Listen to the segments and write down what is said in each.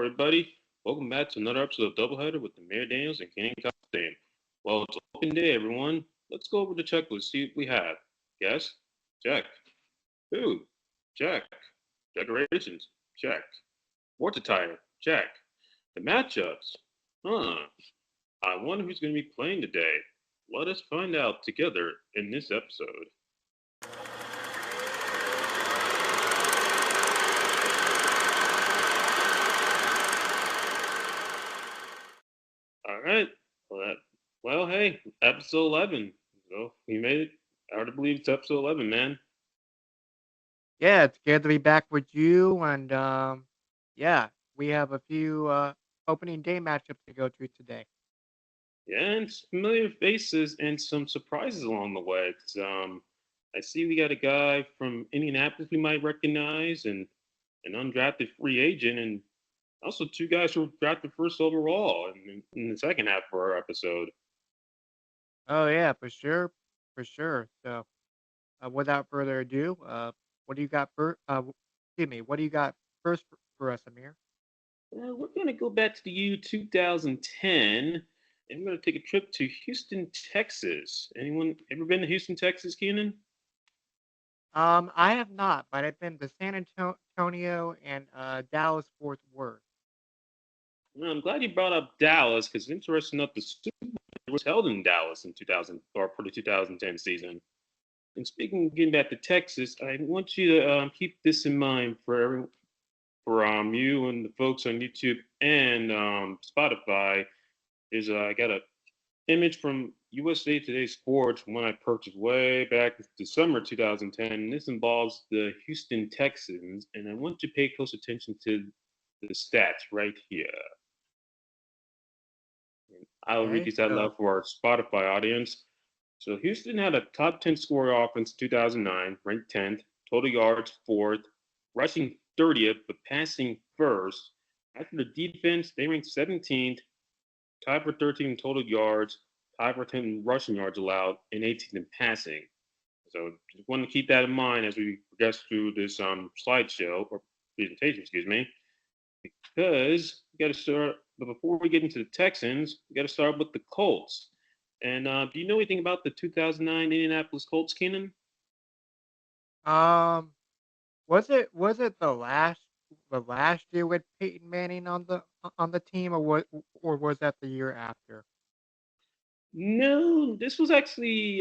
everybody. Welcome back to another episode of Doubleheader with Amir Daniels and Kenny Costain. Well, it's open day, everyone. Let's go over the checklist, see what we have. Guess? Check. Food? Check. Decorations? Check. Sports attire? Check. The matchups? Huh. I wonder who's going to be playing today. Let us find out together in this episode. All right. Hey, episode 11. So we made it. Hard to believe it's episode 11, man. Yeah, it's good to be back with you. And yeah, we have a few opening day matchups to go through today. Yeah, and familiar faces and some surprises along the way. I see we got a guy from Indianapolis we might recognize, and an undrafted free agent, and also two guys who were drafted first overall in the second half of our episode. Oh yeah, for sure, for sure. So without further ado, what do you got first? Excuse me, what do you got first for us, Amir? We're going to go back to the year 2010, and we're going to take a trip to Houston, Texas. Anyone ever been to Houston, Texas, Keenan? I have not, but I've been to Antonio and Dallas Fort Worth. Well, I'm glad you brought up Dallas because it's interesting enough the Super Bowl was held in Dallas in 2000 or for the 2010 season. And speaking, getting back to Texas, I want you to keep this in mind for you and the folks on YouTube and Spotify. Is I got a image from USA Today Sports from when I purchased way back in December 2010. This involves the Houston Texans, and I want you to pay close attention to the stats right here. I'll read Okay, these out so loud for our Spotify audience. So Houston had a top 10 scorer offense in 2009, ranked 10th, total yards 4th, rushing 30th, but passing first. After the defense, they ranked 17th, tied for 13th in total yards, tied for 10th in rushing yards allowed, and 18th in passing. So just want to keep that in mind as we progress through this slideshow or presentation, excuse me, because we got to start. But before we get into the Texans, we got to start with the Colts. And do you know anything about the 2009 Indianapolis Colts, Keenan? um, was it the last year with Peyton Manning on the team, or was that the year after? No, this was actually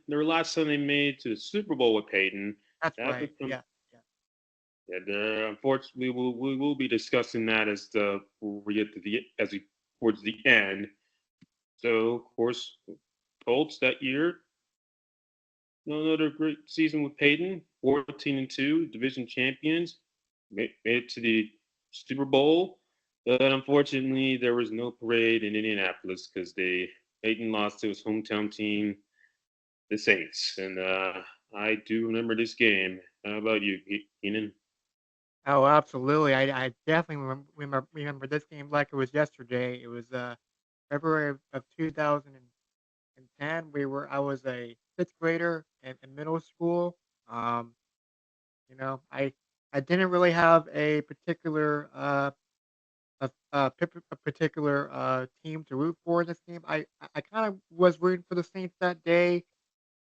their last time they made to the Super Bowl with Peyton. That's That was right. from Yeah, yeah. yeah. Unfortunately, we will be discussing that we get to the as we towards the end. So of course, Colts that year, another great season with Peyton, 14-2, division champions, made it to the Super Bowl. But unfortunately, there was no parade in Indianapolis because they Peyton lost to his hometown team, the Saints. And I do remember this game. How about you, Keenan? Oh, absolutely. I definitely remember this game like it was yesterday. It was February of 2010. I was a fifth grader in middle school. Um, I didn't really have a particular team to root for in this game. I kind of was rooting for the Saints that day,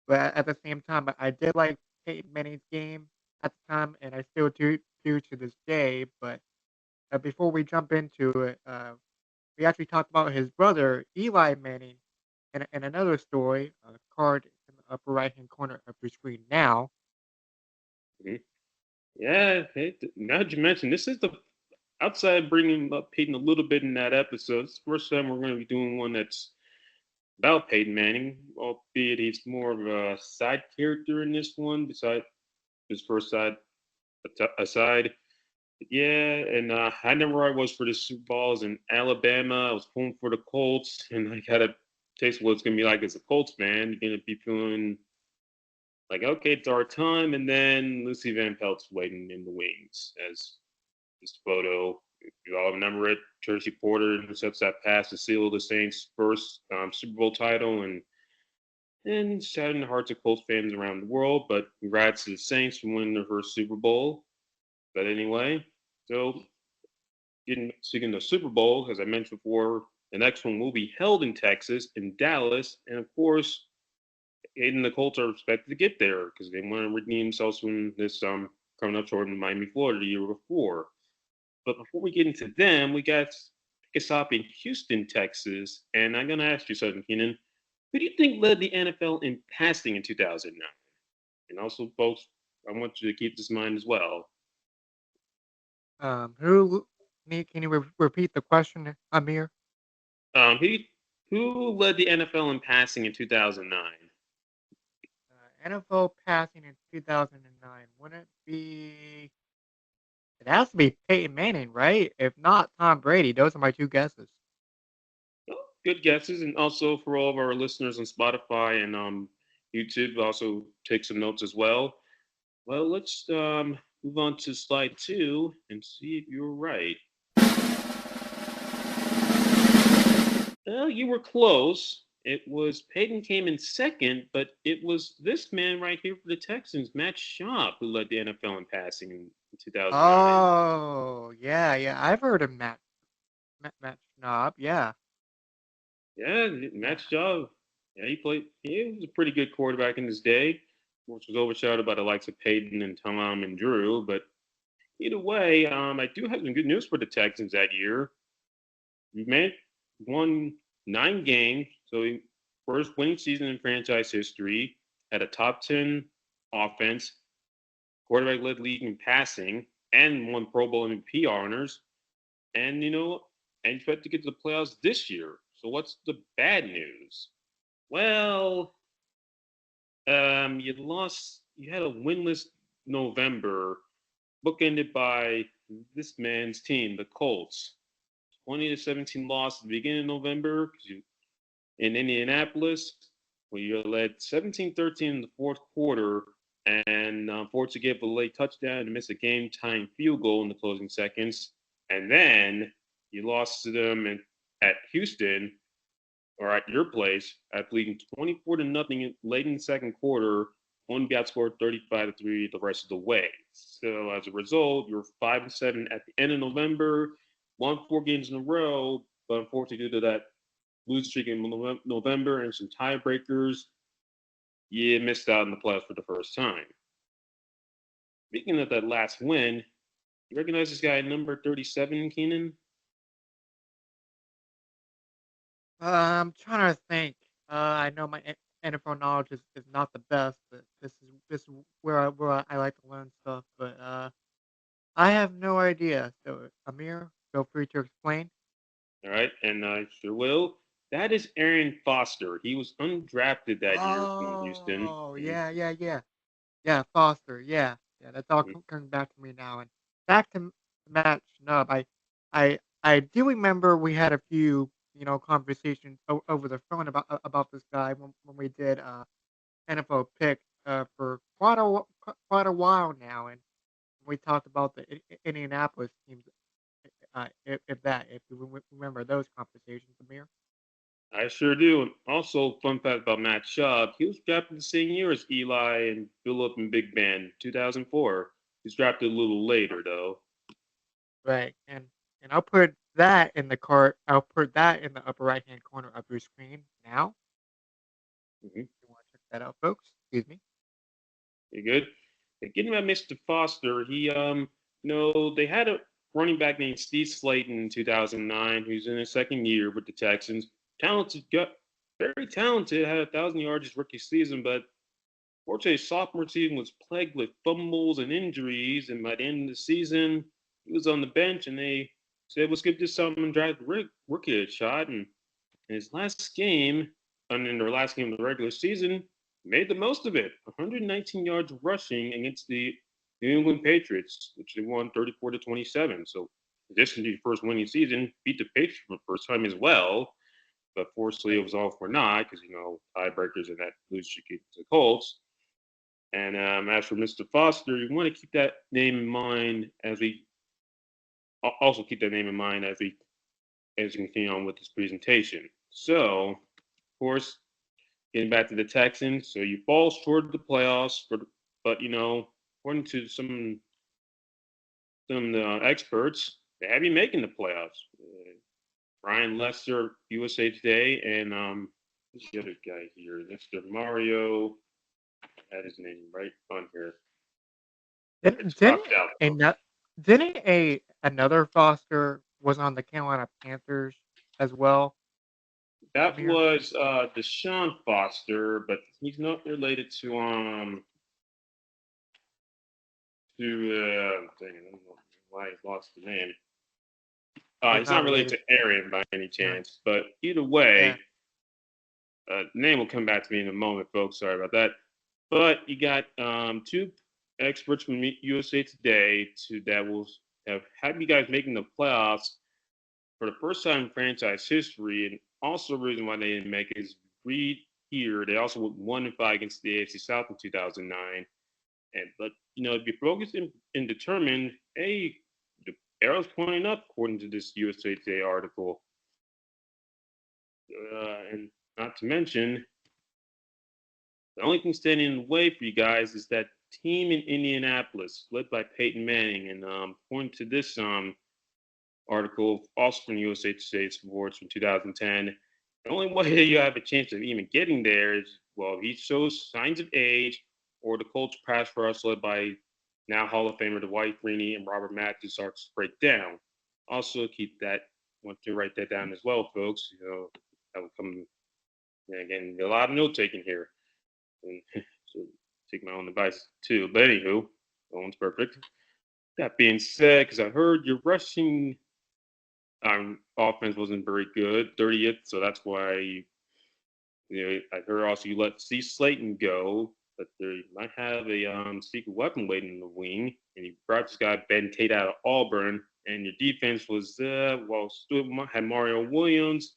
but at the same time, I did like Peyton Manning's game at the time, and I still do to this day. But before we jump into it, we actually talked about his brother Eli Manning in another story, card in the upper right hand corner of your screen now. Mhm. Yeah, hey, now that you mentioned, this is the outside bringing up Peyton a little bit in that episode. It's the first time we're going to be doing one that's about Peyton Manning, albeit he's more of a side character in this one, besides his first aside. Yeah, and I know where I was for the Super Bowls in Alabama. I was pulling for the Colts, and I got a taste of what it's going to be like as a Colts fan. You're going to be feeling like, okay, it's our time, and then Lucy Van Pelt's waiting in the wings as this photo. If you all remember it, Tracy Porter intercepts that pass to seal the Saints' first Super Bowl title, and saddened the hearts of Colts fans around the world. But congrats to the Saints for winning their first Super Bowl. But anyway, so getting speaking of Super Bowl, as I mentioned before, the next one will be held in Texas, in Dallas, and of course, Aiden and the Colts are expected to get there because they want to redeem themselves from this coming up short in Miami, Florida, the year before. But before we get into them, we got pick a stop in Houston, Texas, and I'm gonna ask you something, Keenan. Who do you think led the NFL in passing in 2009? And also, folks, I want you to keep this in mind as well. Who can you repeat the question, Amir? Um, who who led the NFL in passing in 2009? NFL passing in 2009. Wouldn't it be? It has to be Peyton Manning, right? If not, Tom Brady. Those are my two guesses. Well, good guesses, and also for all of our listeners on Spotify and YouTube, also take some notes as well. Well, let's move on to slide two and see if you're right. Well, you were close. It was Peyton came in second, but it was this man right here for the Texans, Matt Schaub, who led the NFL in passing in 2009. Oh, yeah, yeah. I've heard of Matt Schnaub. Yeah, Yeah, yeah. Matt Schaub. Yeah, he played. He was a pretty good quarterback in his day, which was overshadowed by the likes of Peyton and Tom and Drew. But either way, I do have some good news for the Texans that year. Man won 9 games, so he first winning season in franchise history. Had a top 10 offense, quarterback led league in passing, and won Pro Bowl MVP honors. And and expect to get to the playoffs this year. So what's the bad news? Well, you lost. You had a winless November, bookended by this man's team, the Colts. 20-17 loss at the beginning of November in Indianapolis, where you led 17-13 in the fourth quarter, and forced to give a late touchdown and miss a game-tying field goal in the closing seconds. And then you lost to them at Houston, or at your place, at leading 24 to nothing late in the second quarter. One be outscored 35-3 the rest of the way. So as a result, you're 5-7 at the end of November, won 4 games in a row, but unfortunately due to that lose streak in November and some tiebreakers, you missed out on the playoffs for the first time. Speaking of that last win, you recognize this guy number 37, Keenan? I'm trying to think. I know my NFL knowledge is not the best, but this is where I like to learn stuff. But I have no idea. So Amir, feel free to explain. All right, and I sure will. That is Aaron Foster. He was undrafted that year from Houston. Oh, yeah, yeah, yeah. Yeah, Foster. Yeah, yeah. That's all coming back to me now. And back to Matt Schnubb. I do remember we had a few conversations over the phone about this guy when we did NFL pick for quite a while now, and we talked about the Indianapolis teams. If you remember those conversations, Amir. I sure do. And also, fun fact about Matt Schaub, he was drafted the same year as Eli and Phillip and Big Ben, 2004. He's drafted a little later, though. Right, and I'll put that in the cart. I'll put that in the upper right hand corner of your screen now. Mm-hmm. You want to check that out, folks? Excuse me. You good? And getting about Mr. Foster, they had a running back named Steve Slayton in 2009, who's in his second year with the Texans. Talented, very talented, had 1,000 yards his rookie season, but fortunately, his sophomore season was plagued with fumbles and injuries, and by the end of the season, he was on the bench, and they said, "Let's give this something and drive the rookie a shot." And in his last game, and in their last game of the regular season, made the most of it. 119 yards rushing against the New England Patriots, which they won 34-27. So, in addition to the first winning season, beat the Patriots for the first time as well. But fortunately, it Right. was all for naught because tiebreakers and that lose you to the Colts. And as for Mr. Foster, you want to keep that name in mind as we also keep that name in mind as we continue on with this presentation. So, of course, getting back to the Texans, so you fall short of the playoffs, but according to some experts, they have you making the playoffs. Brian Lester, USA Today, and who's the other guy here? Mr. Mario. Had his name right on here. It's Didn't cropped out a though. no- didn't a another Foster was on the Carolina Panthers as well, That Amir? was Deshaun Foster, but he's not related to dang it, I don't know why I lost the name. He's He's not not related related to Aaron by any to chance, but either way, yeah. name will come back to me in a moment, folks. Sorry about that. But you got two experts from USA Today that will have you guys making the playoffs for the first time in franchise history, and also the reason why they didn't make it is read here. They also went 1-5 against the AFC South in 2009, and but if you're focused and determined, hey, the arrow's pointing up according to this USA Today article, and not to mention the only thing standing in the way for you guys is that team in Indianapolis, led by Peyton Manning, and according to this article, also from USA Today Sports from 2010. The only way you have a chance of even getting there is, well, he shows signs of age, or the Colts pass rush led by now Hall of Famer Dwight Freeney and Robert Matthews starts to break down. Also, keep that, want to write that down as well, folks. That will come, again, a lot of note taking here. And so take my own advice too. But anywho, no one's perfect. That being said, because I heard your rushing offense wasn't very good, 30th, so that's why I heard also you let C. Slayton go, but they might have a secret weapon waiting in the wing, and you brought this guy Ben Tate out of Auburn, and your defense was still had Mario Williams,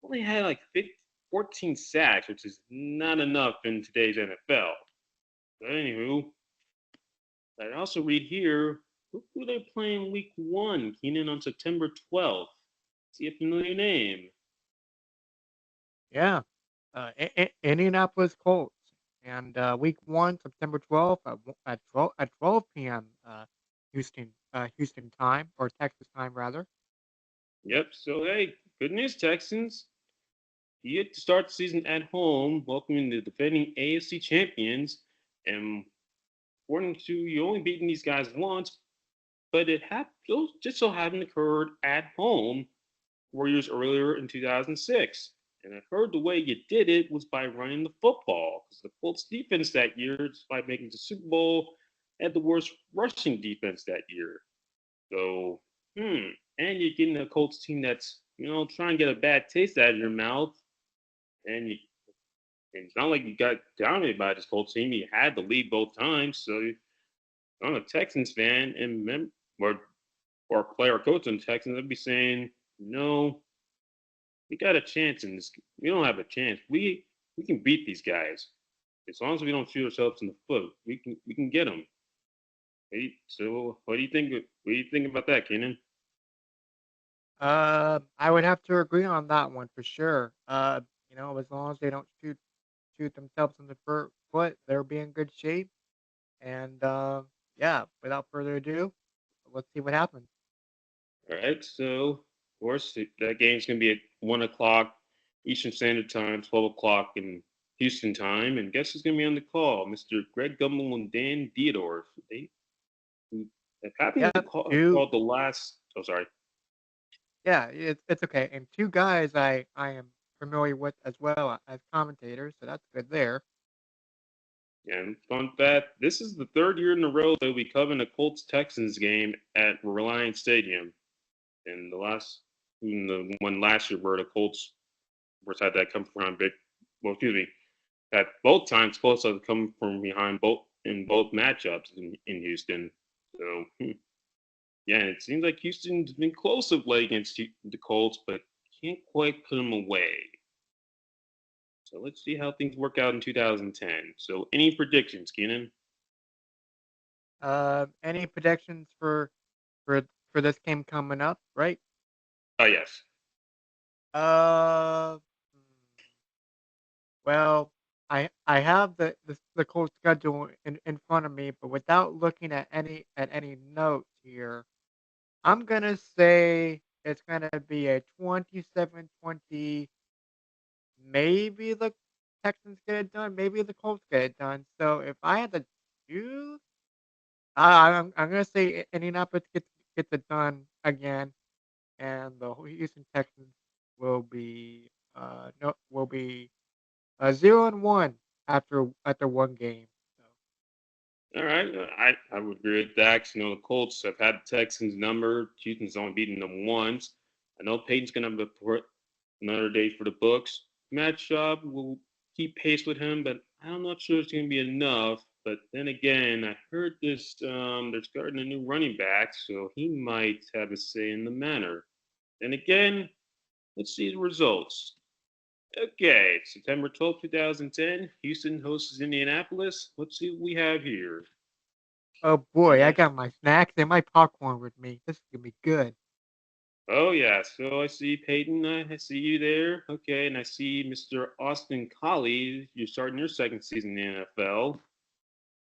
only had like 14 sacks, which is not enough in today's NFL. But anywho, I also read here who they playing week one, Keenan, on September 12th. See a familiar name. Yeah. Indianapolis Colts. And week one, September 12th at 12 p.m. Houston time or Texas time rather. Yep. So hey, good news, Texans. You get to start the season at home, welcoming the defending AFC champions. And according to you, only beating these guys once, but just so happened occurred at home 4 years earlier in 2006. And I heard the way you did it was by running the football, because the Colts defense that year, despite making the Super Bowl, had the worst rushing defense that year. So, and you're getting a Colts team that's trying to get a bad taste out of your mouth, and and it's not like you got dominated by this Colts team. You had the lead both times, so I'm a Texans fan and or player coach on Texans. I'd be saying, no, we got a chance in this. We don't have a chance. We can beat these guys as long as we don't shoot ourselves in the foot. We can get them. Hey, so what do you think? What do you think about that, Kenan? I would have to agree on that one for sure. As long as they don't shoot themselves in the foot, they'll be in good shape. And yeah, without further ado, let's see what happens. All right, so of course that game's gonna be at 1 o'clock Eastern Standard Time, 12 o'clock in Houston time, and guess who's gonna be on the call? Mr. Greg Gumbel and Dan Diodorf. They who have happened to Yeah, two. call the last. Oh, sorry. Yeah, it's okay. And two guys I am familiar with as well as commentators, so that's good there. And fun fact: this is the third year in a row that we covered a Colts Texans game at Reliance Stadium, and the one last year where the Colts was had that come from big. Well, excuse me, that both times Colts have come from behind both matchups in Houston. So yeah, it seems like Houston's been close of late against the Colts, but can't quite put them away. So let's see how things work out in 2010. So any predictions, Keenan? Any predictions for for this game coming up, right? Oh yes. Uh, well, I have the Colts schedule in front of me, but without looking at any notes here, I'm gonna say it's gonna be a 27-20. Maybe the Texans get it done. Maybe the Colts get it done. So if I had to choose, I'm gonna say Indianapolis gets it done again, and the Houston Texans will be 0-1 after one game. So All right, I would agree with Dax. You know, the Colts have had the Texans number. Houston's only beaten them once. I know Peyton's going to have to put another day for the books. Matt Schaub will keep pace with him, but I'm not sure it's going to be enough. But then again, I heard they're starting a new running back, so he might have a say in the matter. Then again, let's see the results. Okay, September 12th, 2010, Houston hosts Indianapolis. Let's see what we have here. oh boy, I Match. got my snacks and my popcorn with me. This is gonna be good. Oh yeah, so I see Peyton. I see you there. Okay, and I see Mr. Austin Collie. You're starting your second season in the NFL,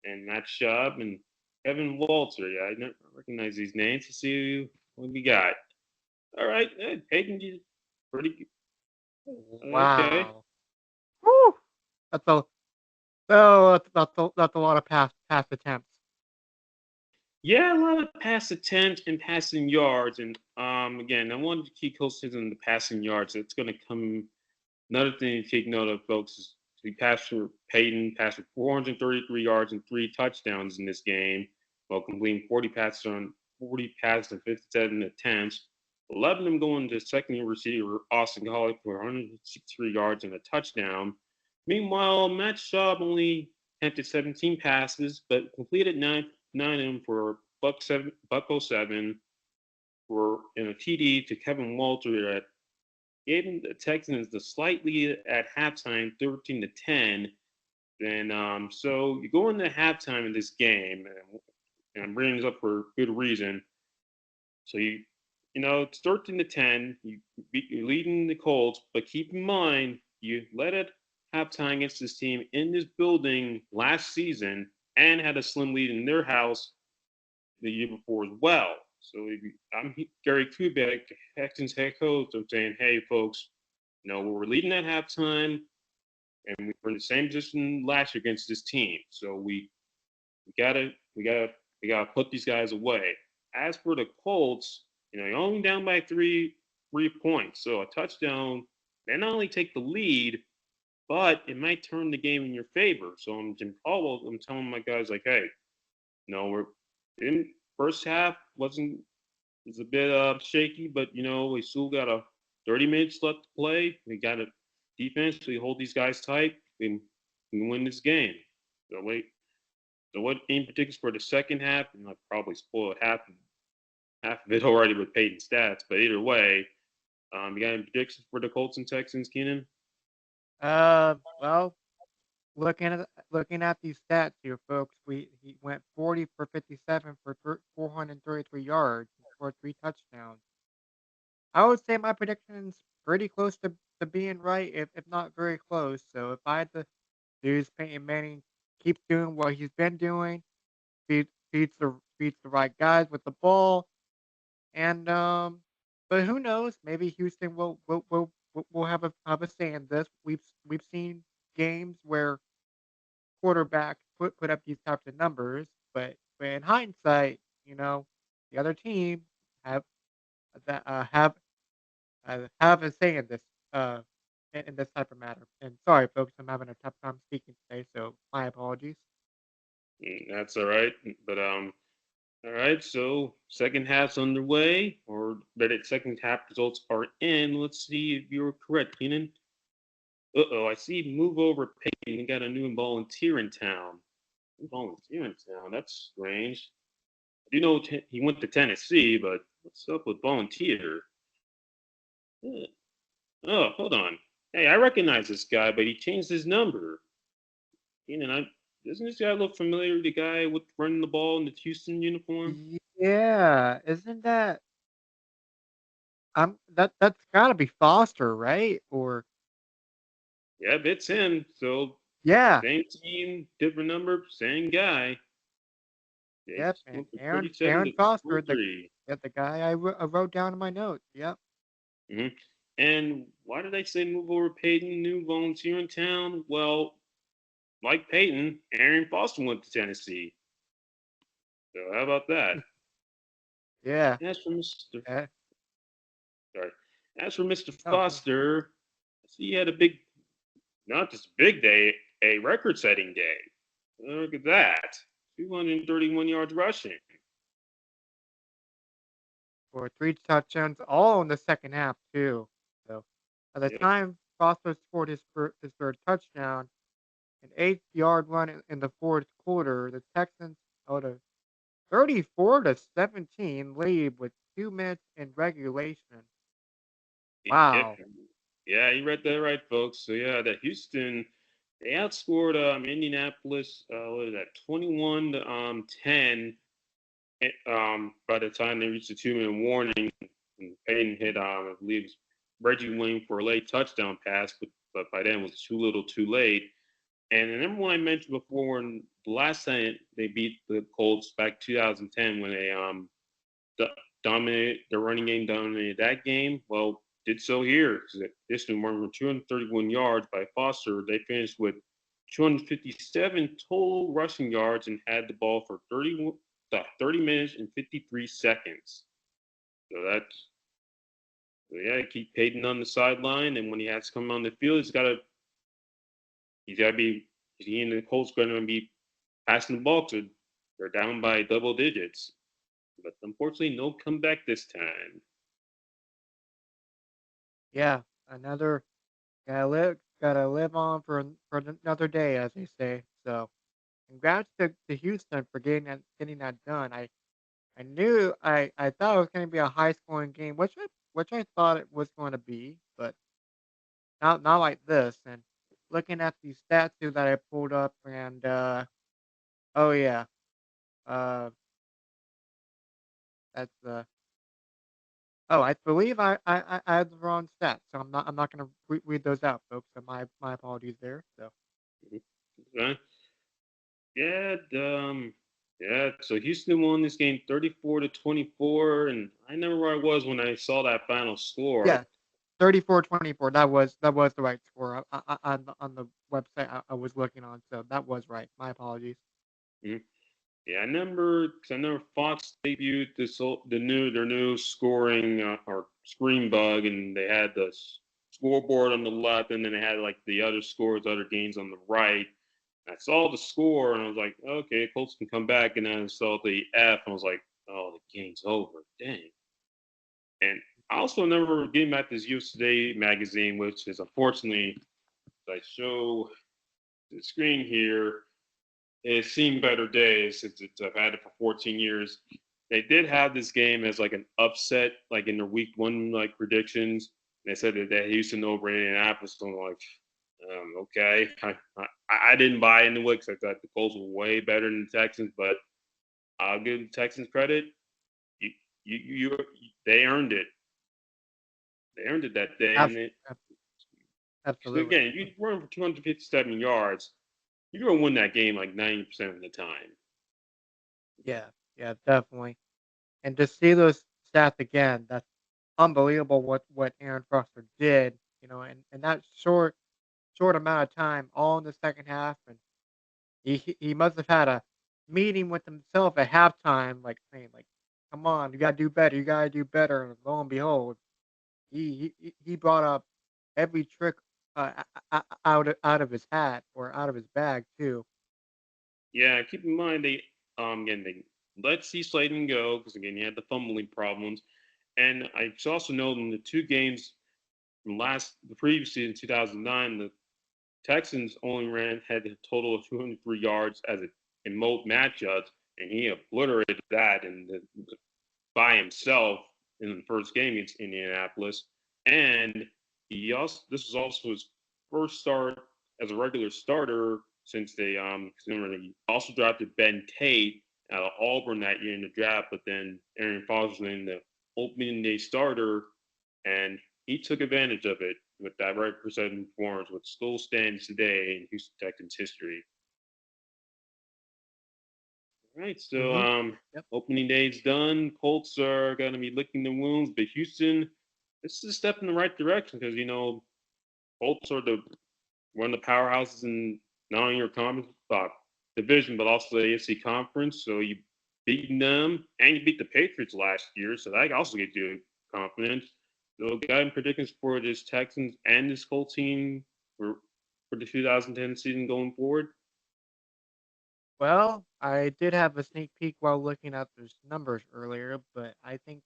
and Matt Schaub and Kevin Walter. Yeah, I never recognize these names. Let's see what we got. All right, Peyton, you pretty good. Okay. Wow. Whew. That's a that's a lot of pass attempts. Yeah, a lot of pass attempts and passing yards, and again, I wanted to keep close to the passing yards. It's going to come. Another thing to take note of, folks, is he passed for Peyton, passed for 433 yards and 3 touchdowns in this game, while completing 40 passes on 57 attempts. 11 of them going to second year receiver Austin Collie for 163 yards and a touchdown. Meanwhile, Matt Schaub only attempted 17 passes, but completed nine of them for buck 07 for in a TD to Kevin Walter that gave the Texans the slight lead at halftime, 13-10. Then, so you go into halftime in this game, and I'm bringing this up for good reason. So it's 13-10. You're leading the Colts, but keep in mind you led at halftime against this team in this building last season and had a slim lead in their house the year before as well. So I'm Gary Kubiak, the Texans head coach. I'm saying, hey, folks, we're leading at halftime, and we were in the same position last year against this team. So we gotta we gotta we gotta put these guys away. As for the Colts, you're only down by three points. So a touchdown, they not only take the lead, but it might turn the game in your favor. So I'm Jim Caldwell. I'm telling my guys like, hey, we're in first half wasn't it's a bit shaky, but we still got a 30 minutes left to play. We got a defense. We hold these guys tight. We can win this game. So wait. So what game predictions for the second half? And I've probably spoiled half of it already with Peyton stats. But either way, you got any predictions for the Colts and Texans, Keenan? Well, looking at these stats here, folks, he went 40 for 57 for 433 yards and scored three touchdowns. I would say my prediction's pretty close to being right, if not very close. So if I had to choose, Peyton Manning keeps doing what he's been doing, feeds the right guys with the ball, and but who knows? Maybe Houston will have a say in this. We've seen games where quarterbacks put up these types of numbers, but in hindsight, the other team have that have a say in this uh in this type of matter. And sorry, folks, I'm having a tough time speaking today, so my apologies. That's all right. But all right. So second half's underway, or better, second half results are in. Let's see if you're correct, Keenan. I see. Move over, Peyton. We got a new volunteer in town. New volunteer in town. That's strange. I do know he went to Tennessee, but what's up with volunteer? Uh, Oh, hold on. Hey, I recognize this guy, but he changed his number. Keenan, doesn't this guy look familiar? The guy with running the ball in the Houston uniform? Yeah, isn't that that's gotta be Foster, right? Or Yep, it's him. So yeah, same team, different number, same guy. yep, It's and went from Aaron 37 Aaron to Foster, the 23. Yeah, the guy I wrote down in my notes. Yep. Hmm. And why did I say move over Peyton, new volunteer in town? Well, like Peyton, Aaron Foster went to Tennessee. So how about that? Yeah. As for Mr. Eh, Sorry. As for Mr. oh, go. Foster, he had a big, not just a big day, a record-setting day. Look at that, 231 yards rushing. For 3 touchdowns, all in the second half too. So by the Yep. time Foster scored his third touchdown, an 8-yard run in the fourth quarter, the Texans held a 34-17 lead with 2 minutes in regulation. Yep. Wow. Yeah, you read that right, folks. So yeah, the Houston they outscored Indianapolis. What is that? 21 to 10. By the time they reached the 2 minute warning, and Payton hit I believe it was Reggie Wayne for a late touchdown pass, but by then it was too little, too late. And the number one I mentioned before, when the last time they beat the Colts back 2010 when they dominated the running game, dominated that game. Well, did so here. This new run for 231 yards by Foster. They finished with 257 total rushing yards and had the ball for 30 minutes and 53 seconds. So that's so yeah, keep Peyton on the sideline, and when he has to come on the field, he's got to be he and the Colts going to be passing the ball to they're down by double digits. But unfortunately, no comeback this time. Yeah. Another gotta live on for another day, as they say. So congrats to Houston for getting that done. I thought it was gonna be a high scoring game, which I thought it was going to be, but not like this. And looking at the stats too that I pulled up, and oh yeah, uh, that's oh, I believe I had the wrong stats, so I'm not gonna read those out, folks. So my apologies there. So Uh, Yeah, yeah. So Houston won this game 34 to 24, and I remember where I was when I saw that final score. yeah, 34-24. That was the right score on the website I was looking on. So that was right. My apologies. Mhm. Yeah, I remember Fox debuted their new scoring or screen bug, and they had the scoreboard on the left, and then they had like the other scores, other games on the right. I saw the score, and I was like, okay, Colts can come back, and then I saw the F, and I was like, oh, the game's over. Dang. And I also remember getting back this Youth Today magazine, which is unfortunately, I show the screen here, it's seen better days since I've had it for 14 years. They did have this game as like an upset, like in their week one like predictions. They said that Houston over Indianapolis. So I'm like, okay, I didn't buy into it because I thought the Colts were way better than the Texans, but I'll give the Texans credit. You, you, they earned it. They earned it that day, and Abs- ab- so Absolutely. again, if you run for 257 yards, you're gonna win that game like 90% of the time. Yeah, yeah, definitely. And to see those stats again, that's unbelievable what Aaron Foster did, and that short amount of time, all in the second half, and he must have had a meeting with himself at halftime, like saying, like, "Come on, you gotta do better, you gotta do better." And lo and behold, he brought up every trick out of his hat or out of his bag too. Yeah, keep in mind again they let C Slayton go because again he had the fumbling problems, and I should also note in the two games from the previous season 2009 the Texans only had a total of 203 yards in most matchups, and he obliterated that by himself in the first game against Indianapolis. And this was also his first start as a regular starter since remember he also drafted Ben Tate out of Auburn that year in the draft, but then Aaron Foster was in the opening day starter, and he took advantage of it with that record-setting performance, which still stands today in Houston Texans history. All right, so Mhm. Yep. opening day's done. Colts are going to be licking the wounds, but Houston, this is a step in the right direction because Colts are the one of the powerhouses in not only your conference division, but also the AFC conference. So you beat them and you beat the Patriots last year, so that also gives you confidence. So, got predictions for this Texans and this Colts team for the 2010 season going forward. Well, I did have a sneak peek while looking at those numbers earlier, but I think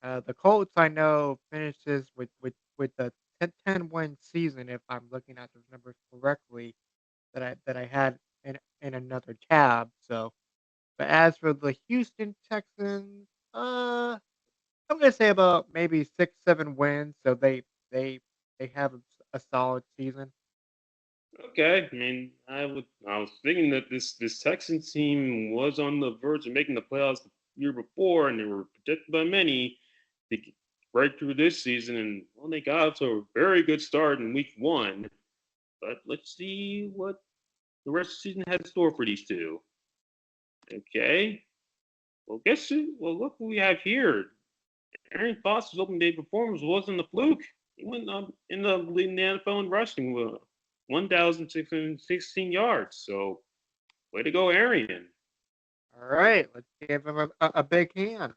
the Colts I know finishes with the 10-win season if I'm looking at those numbers correctly that I had in another tab. So, but as for the Houston Texans, I'm gonna say about maybe 6-7 wins. So they have a solid season. Okay, I mean, I was thinking that this Texans team was on the verge of making the playoffs the year before, and they were predicted by many to break through this season, and well, they got off to a very good start in Week 1. But let's see what the rest of the season has in store for these two. Okay, well, look what we have here. Aaron Foster's open day performance wasn't a fluke. He went in the leading the NFL in rushing with 1,616 yards. So, way to go, Arian. All right, let's give him a big hand.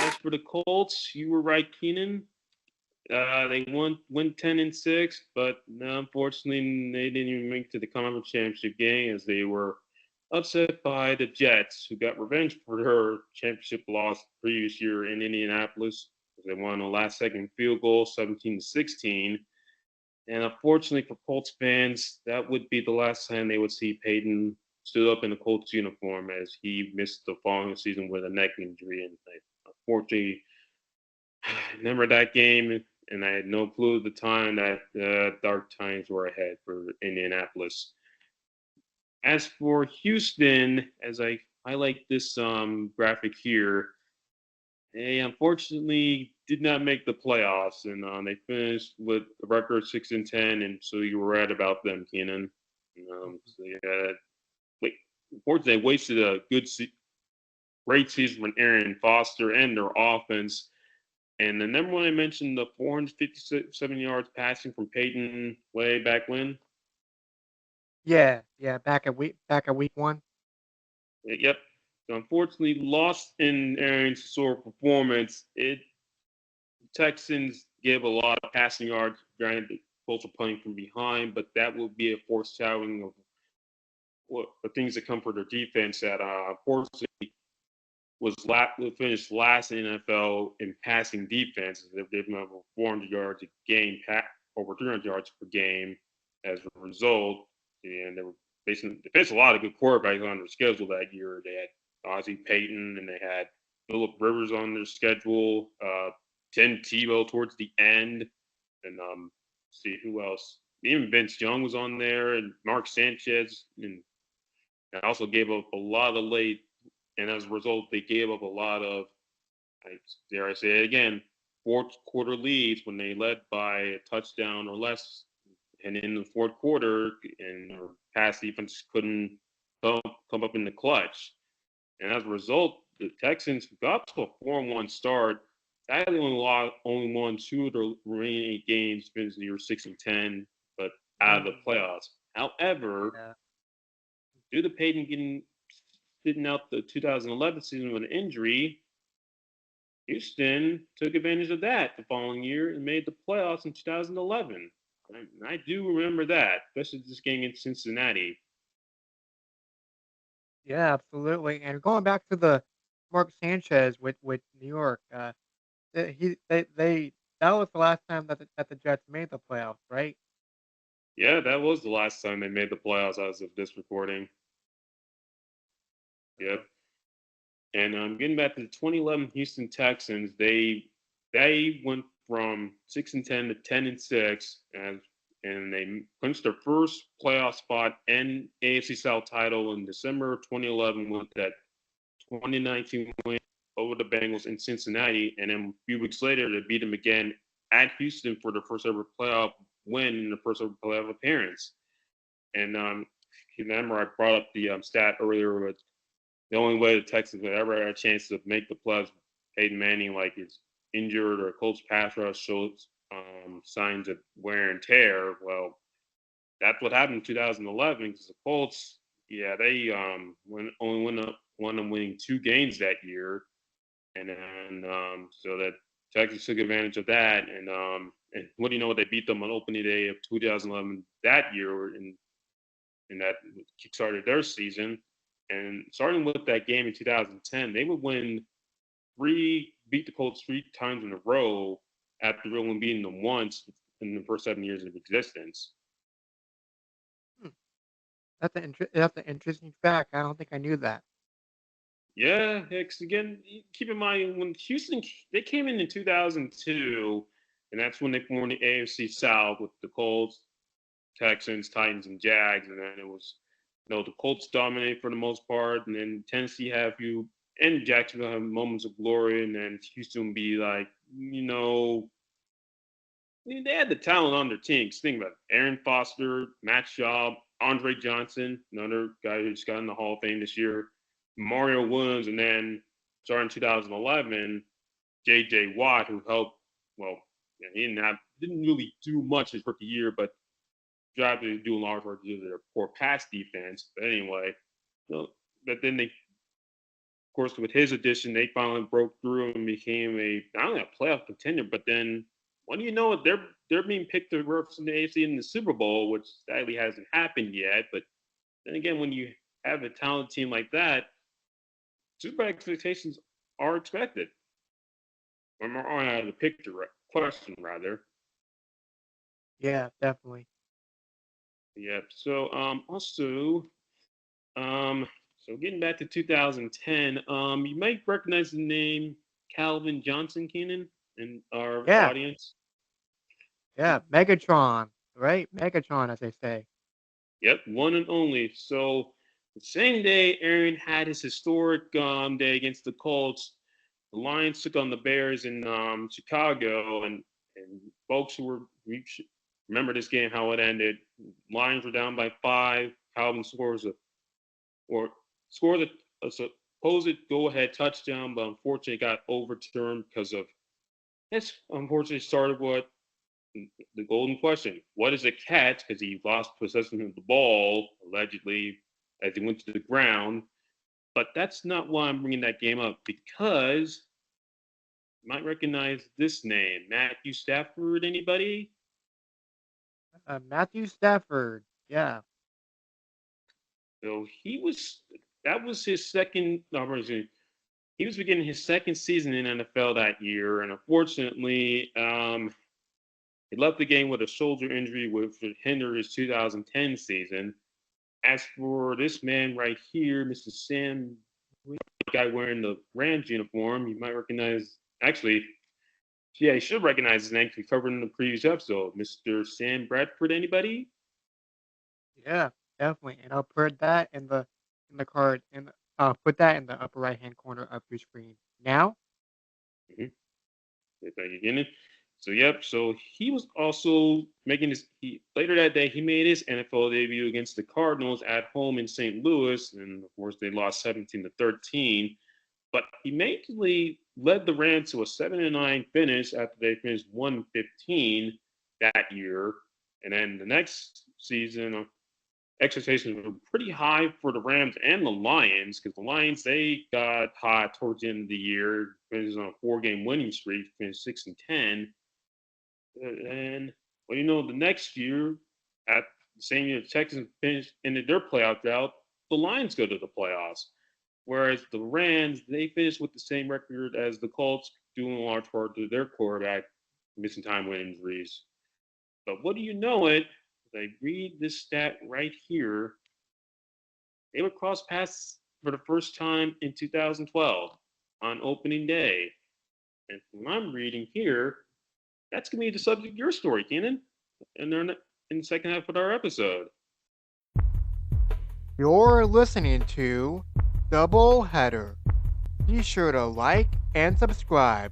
As for the Colts, you were right, Keenan. They went 10-6, but no, unfortunately, they didn't even make it to the conference championship game as they were upset by the Jets, who got revenge for their championship loss the previous year in Indianapolis. They won a last-second field goal, 17-16. And unfortunately for Colts fans, that would be the last time they would see Peyton stood up in a Colts uniform as he missed the following season with a neck injury. And unfortunately, I remember that game, and I had no clue at the time that dark times were ahead for Indianapolis. As for Houston, as I highlight this graphic here, they unfortunately did not make the playoffs, and they finished with a record 6-10. And so you were right about them, Keenan. So yeah, wait, unfortunately, they wasted a great season from Aaron Foster and their offense. And the number one I mentioned, the 457 yards passing from Peyton way back when. Yeah, yeah. Back at week 1. Yep. So unfortunately, lost in Aaron's sort of performance. Texans give a lot of passing yards. Granted, the Colts are playing from behind, but that will be a foreshadowing of what the things that come for their defense. That unfortunately finished last in the NFL in passing defense. They've given over 400 yards a game, over 300 yards per game as a result. And they faced a lot of good quarterbacks on their schedule that year. They had Ozzie Payton and they had Philip Rivers on their schedule. Tim Tebow towards the end, and see who else. Even Vince Young was on there, and Mark Sanchez, and also gave up a lot of late. And as a result, they gave up a lot of, dare I say it again, fourth quarter leads when they led by a touchdown or less. And in the fourth quarter, and our pass defense couldn't come, come up in the clutch. And as a result, the Texans got to a 4-1 start. Sadly, only won two of the remaining 8 games, finishing the year 6-10, but out of the Mm, playoffs. However, yeah. due to Peyton sitting out the 2011 season with an injury, Houston took advantage of that the following year and made the playoffs in 2011. I do remember that, especially this game in Cincinnati. Yeah, absolutely. And going back to the Mark Sanchez with New York, they that was the last time that the Jets made the playoffs, right? Yeah, that was the last time they made the playoffs as of this recording. So, Yep. And getting back to the 2011 Houston Texans, they went from 6-10 to 10-6, and they clinched their first playoff spot and AFC South title in December of 2011 with that 2019 win over the Bengals in Cincinnati, and then a few weeks later they beat them again at Houston for their first ever playoff win and the first ever playoff appearance. And remember I brought up the stat earlier with the only way the Texans would ever have a chance to make the playoffs, Peyton Manning like is injured or Colts pass rush shows signs of wear and tear. Well, that's what happened in 2011 because the Colts, yeah, they only won them winning 2 games that year, and then so that Texas took advantage of that, and what do you know? What they beat them on opening day of 2011 that year, and that kickstarted their season. And starting with that game in 2010, they would beat the Colts 3 times in a row after only beating them once in the first 7 years of existence. Hmm. That's an interesting fact. I don't think I knew that. Yeah, because again, keep in mind when Houston they came in 2002, and that's when they formed the AFC South with the Colts, Texans, Titans, and Jags, and then it was the Colts dominate for the most part, and then Tennessee have you and Jacksonville have moments of glory, and then Houston be like, they had the talent on their team. Just think about it. Aaron Foster, Matt Schaub, Andre Johnson, another guy who just got in the Hall of Fame this year, Mario Williams, and then starting 2011, J.J. Watt, who helped. Well, he didn't really do much his rookie year, but drafted to do a large work due to their poor pass defense. But anyway, but then they, of course, with his addition, they finally broke through and became not only a playoff contender, but then what do you know? They're being picked to represent the AFC in the Super Bowl, which sadly hasn't happened yet. But then again, when you have a talented team like that, Super expectations are expected. Or more out of the picture question rather. Yeah, definitely. Yep. So also so getting back to 2010, you might recognize the name Calvin Johnson Keenan in our Yeah, audience. yeah. Megatron, right? Megatron, as they say. Yep, one and only. So the same day Aaron had his historic day against the Colts, the Lions took on the Bears in Chicago, and folks who remember this game how it ended. Lions were down by 5. Calvin or scored a supposed go-ahead touchdown, but unfortunately got overturned because of this. Unfortunately, started what the golden question: what is a catch? Because he lost possession of the ball allegedly as he went to the ground. But that's not why I'm bringing that game up because you might recognize this name, Matthew Stafford. Anybody? Matthew Stafford. Yeah, So that was his second. No, he was beginning his second season in NFL that year, and unfortunately, he left the game with a shoulder injury, which would hinder his 2010 season. As for this man right here, Mr. Sam, the guy wearing the Rams uniform, you might recognize. Actually, yeah, you should recognize his name because we covered in the previous episode. Mr. Sam Bradford. Anybody? yeah, definitely. And I'll put that in the card and put that in the upper right hand corner of your screen. Now, Thank you, Keenan. So yep. So he was also making his. Later that day, he made his NFL debut against the Cardinals at home in St. Louis, and of course they lost 17-13. But he immediately led the Rams to a 7-9 finish after they finished 1-15 that year. And then the next season, expectations were pretty high for the Rams and the Lions because the Lions they got hot towards the end of the year, finished on a 4-game winning streak, finished 6-10, and well, the next year at the same year the Texans finished ended their playoff drought, the Lions go to the playoffs, whereas the Rams they finished with the same record as the Colts, due in large part to their quarterback missing time with injuries. But what do you know it? I read this stat right here. They would cross paths for the first time in 2012 on opening day. And from what I'm reading here, that's going to be the subject of your story, Kenan, and then in the second half of our episode. you're listening to Double Header. Be sure to like and subscribe.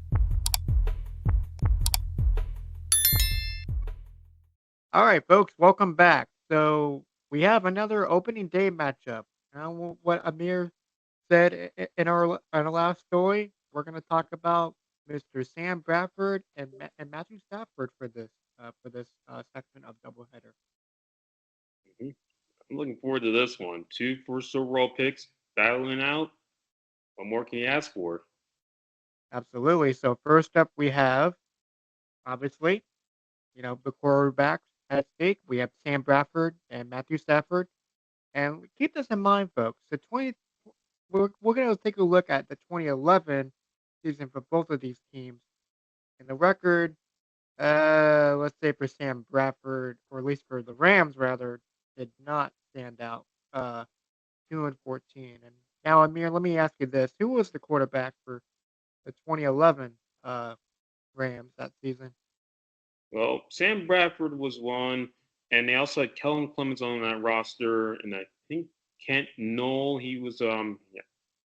All right, folks, welcome back. So we have another opening day matchup. Now, what Amir said in our last story, we're going to talk about Mr. Sam Bradford and Matthew Stafford for this section of doubleheader. Mhm. I'm looking forward to this one. Two first overall picks battling out. What more can you ask for? Absolutely. So first up, we have obviously, the quarterbacks at stake. We have Sam Bradford and Matthew Stafford. And keep this in mind, folks. We're going to take a look at the 2011 season for both of these teams. And the record, let's say for Sam Bradford, or at least for the Rams, rather, did not stand out. 2-14. And now, Amir, let me ask you this: who was the quarterback for the 2011 Rams that season? Well, Sam Bradford was one, and they also had Kellen Clemens on that roster, and I think Kent Knoll. He was yeah,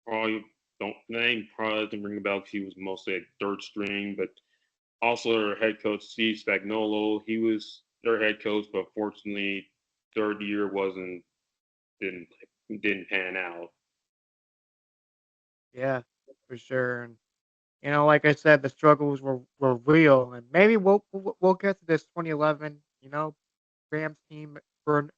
probably don't name probably doesn't ring a bell because he was mostly a third string, but also their head coach Steve Spagnuolo. He was their head coach, but fortunately, third year wasn't didn't didn't pan out. Yeah, for sure. And like I said, the struggles were real, and maybe we'll get to this 2011, Rams team for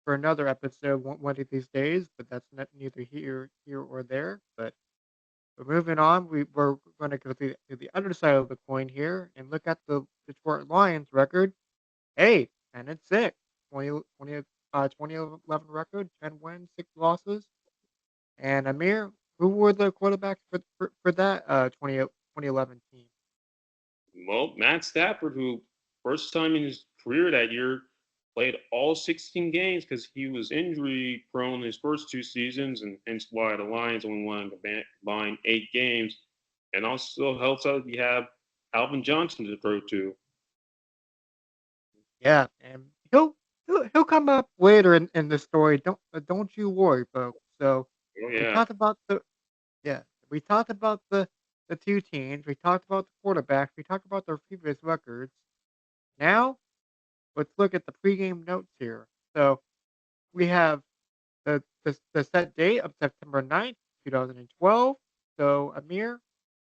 another episode one of these days. But that's not neither here or there. But we're moving on. We're going to go to the other side of the coin here and look at the Detroit Lions record. Hey, 10-6, 2011 record, 10 wins, 6 losses. And Amir, who were the quarterbacks for that 2011 team? Well, Matt Stafford, who first time in his career that year played all 16 games because he was injury prone his first two seasons, and hence why the Lions only won a combined 8 games. And also helps out if you have Alvin Johnson to throw to. Yeah, and he'll come up later in the story. Don't you worry, folks. So Oh we yeah. talked about the yeah we talked about the two teams. We talked about the quarterbacks. We talked about their previous records. Now let's look at the pregame notes here. So we have the set date of September 9th, 2012. So Amir,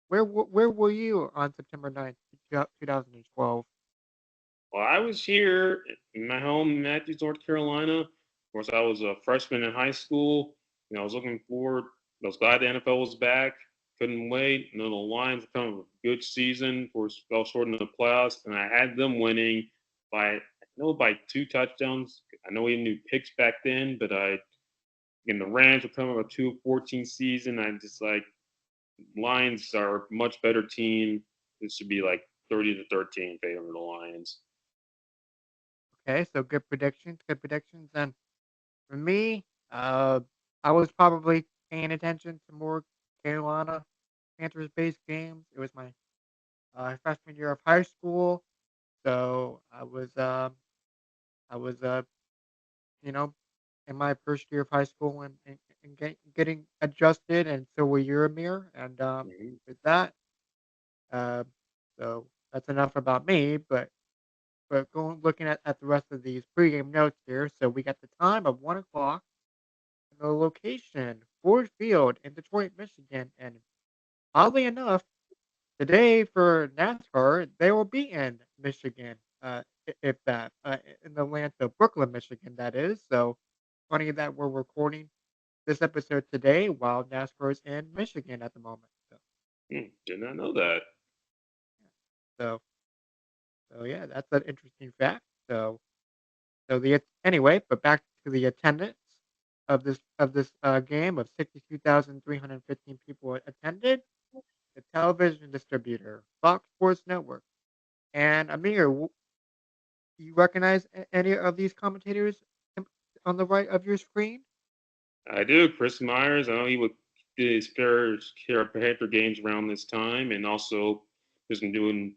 where were you on September 9th, 2012? Well, I was here in my home in Matthews, North Carolina. Of course, I was a freshman in high school. I was looking forward. I was glad the NFL was back. Couldn't wait. The Lions were kind of a good season. Of course, fell short in the playoffs, and I had them winning by I know by 2 touchdowns. I know we knew picks back then, but the Rams were coming of a 2-14 season. I just like Lions are a much better team. This should be like 30-13 in favor of the Lions. Okay, so good predictions, good predictions. And for me, I was probably paying attention to more Carolina Panthers based games. It was my freshman year of high school, so I was you know in my first year of high school and getting adjusted, and so were you, Amir. And Mhm. with that, uh, so that's enough about me. But going looking at the rest of these pregame notes here, so we got the time of 1 o'clock. The location, Ford Field in Detroit, Michigan. And oddly enough, today for NASCAR, they will be in Michigan, if that, in the land of Brooklyn, Michigan, that is. So funny that we're recording this episode today while NASCAR is in Michigan at the moment. Did not know that. So, so yeah, that's an interesting fact. Anyway, but back to the attendance of this game of 62,315 people attended. The television distributor, Fox Sports Network. And Amir, you recognize any of these commentators in- on the right of your screen? I do. Chris Myers, I know he would did his fair share of Panther games around this time, and also has been doing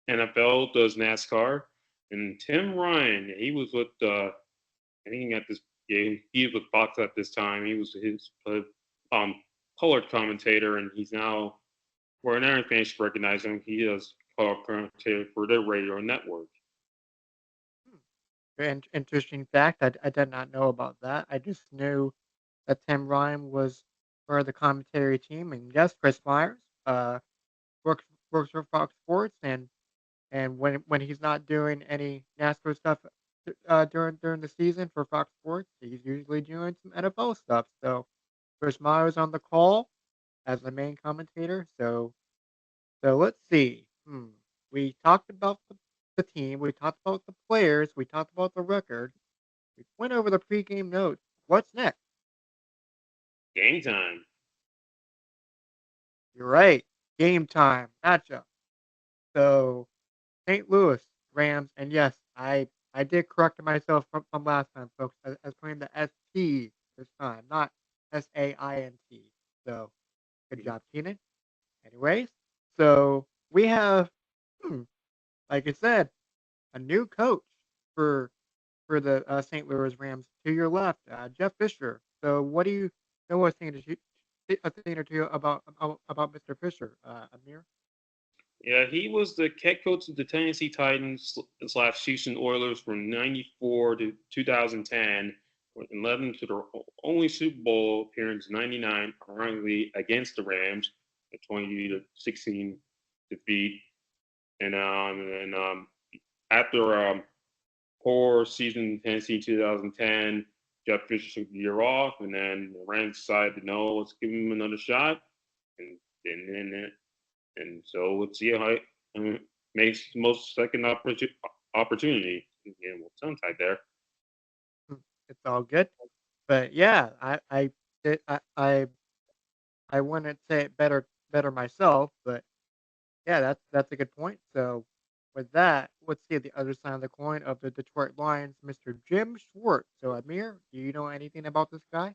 NFL, does NASCAR. And Tim Ryan, he was with, I think at this, yeah, he was with Fox at this time. He was his colored commentator, and he's now, where another fan should recognize him, he does color commentator for their radio network. Hmm. Interesting fact. I did not know about that. I just knew that Tim Ryan was part of the commentary team, and yes, Chris Myers works works for Fox Sports, and when he's not doing any NASCAR stuff during the season for Fox Sports, he's usually doing some NFL stuff. So Chris Myers on the call as the main commentator. So let's see. We talked about the team. We talked about the players. We talked about the record. We went over the pregame notes. What's next? Game time. You're right. Game time matchup. So St. Louis Rams, and yes, I did correct myself from last time, folks, as playing the ST this time, not SAINT. So good Mhm. job, Keenan. Anyways, so we have, hmm, like I said, a new coach for the St. Louis Rams. To your left, Jeff Fisher. So what do you know a thing or two about Mr. Fisher, Amir? Yeah, he was the head coach of the Tennessee Titans slash Houston Oilers from '94 to 2010, and led them to their only Super Bowl appearance '99, ironically against the Rams, a 20-16 defeat. And after poor season in Tennessee 2010, Jeff Fisher took the year off, and then the Rams decided, no, let's give him another shot, and so let's see how it makes the most second opportunity. Yeah, well, tongue tied there. Hmm, It's all good. But yeah, did, I wouldn't say it better myself, but yeah, that's a good point. So with that, let's see the other side of the coin of the Detroit Lions, Mr. Jim Schwartz. So Amir, do you know anything about this guy?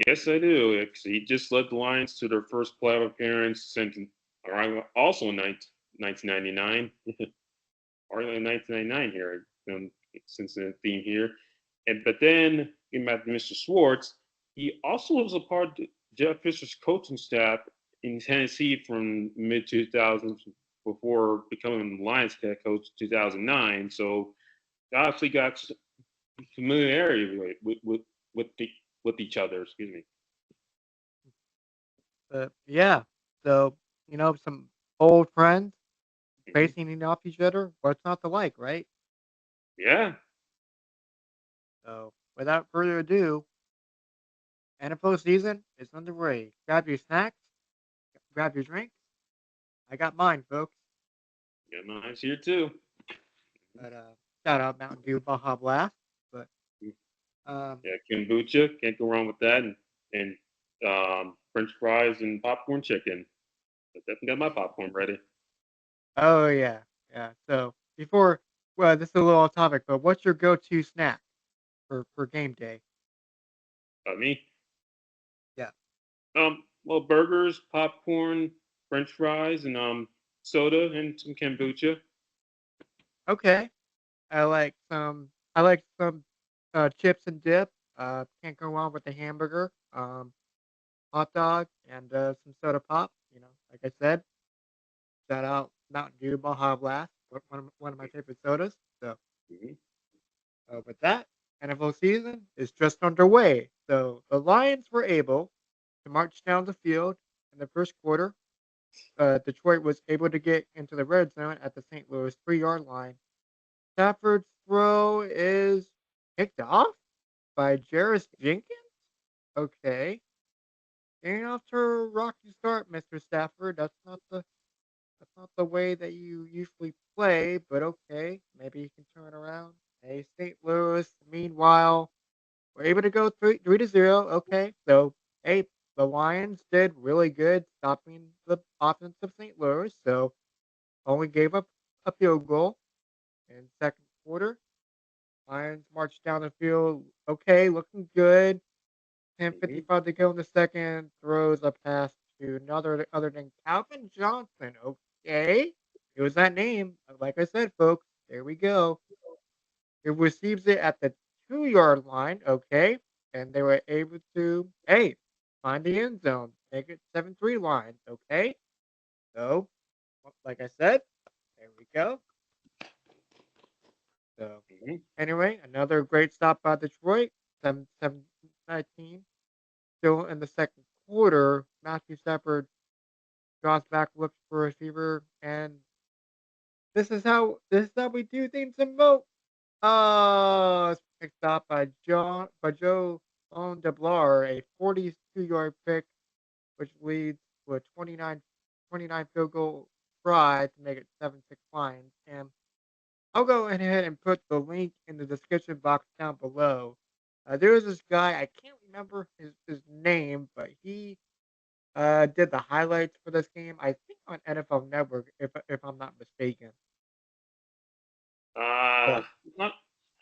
Yes, I do. He just led the Lions to their first playoff appearance since also in 1999, or in 1999 here, since the theme here. But then, getting back to Mr. Schwartz, he also was a part of Jeff Fisher's coaching staff in Tennessee from mid 2000s before becoming the Lions head coach in 2009. So obviously got familiarity with the with each other. Excuse me. Yeah. So some old friends Hmm. facing off each other. What's not to like, right? Yeah. So without further ado, NFL season is underway. Grab your snacks, grab your drinks. I got mine, folks. Got mine here too. But shout out Mountain Dew Baja Blast. But Mhm. um, Yeah, kombucha, can't go wrong with that, and French fries and popcorn chicken. I definitely got my popcorn ready. oh yeah, yeah. So before, well, this is a little off topic, but what's your go-to snack for game day? Me, Yeah. well, burgers, popcorn, French fries, and soda and some kombucha. Okay. I like some chips and dip. Can't go wrong with the hamburger. Hot dog and some soda pop. Like I said, shout out Mountain Dew Baja Blast, one of my favorite sodas. So Mm-hmm. with that, NFL season is just underway. So the Lions were able to march down the field in the first quarter. Detroit was able to get into the red zone at the St. Louis 3-yard line. Stafford's throw is picked off by Jarris Jenkins. Okay, getting off to a rocky start, Mr. Stafford. That's not the way that you usually play, but okay, maybe you can turn around. Hey, St. Louis. Meanwhile, we're able to go three to zero. Okay, so hey, the Lions did really good stopping the offense of St. Louis. So only gave up a field goal in second quarter. Lions marched down the field. Okay, looking good. Mm-hmm. 10:55 to go in the second. Throws a pass to another other than Calvin Johnson. Okay, it was that name. Like I said, folks, there we go. It receives it at the 2-yard line. Okay, and they were able to find the end zone, make it 7-3 lines. Okay, so like I said, there we go. So Mhm. anyway, another great stop by Detroit. 7-19. Still in the second quarter, Matthew Stafford draws back, looks for a receiver, and this is how we do things in Mo. It's picked up by Joe on DeBlar, a 42-yard pick, which leads to a 29 field goal try to make it 7-6 Lions. And I'll go ahead and put the link in the description box down below. There was this guy, I can't remember his name, but he did the highlights for this game, I think on NFL Network, if I'm not mistaken. Uh, But not.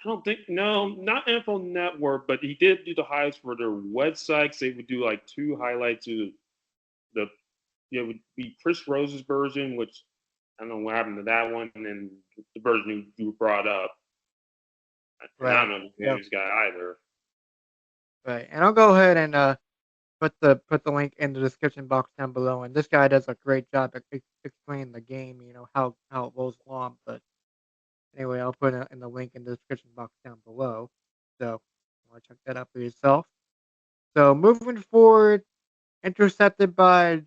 I don't think no, not NFL Network, but he did do the highlights for their website. 'Cause they would do like two highlights of the. It would be Chris Rose's version, which I don't know what happened to that one, and then the version you brought up. And I don't right, know the name of yep, this guy either. right. And I'll go ahead and put the link in the description box down below. And this guy does a great job at explaining the game. How it goes along. But anyway, I'll put it in the link in the description box down below. So you want to check that out for yourself. So moving forward, intercepted by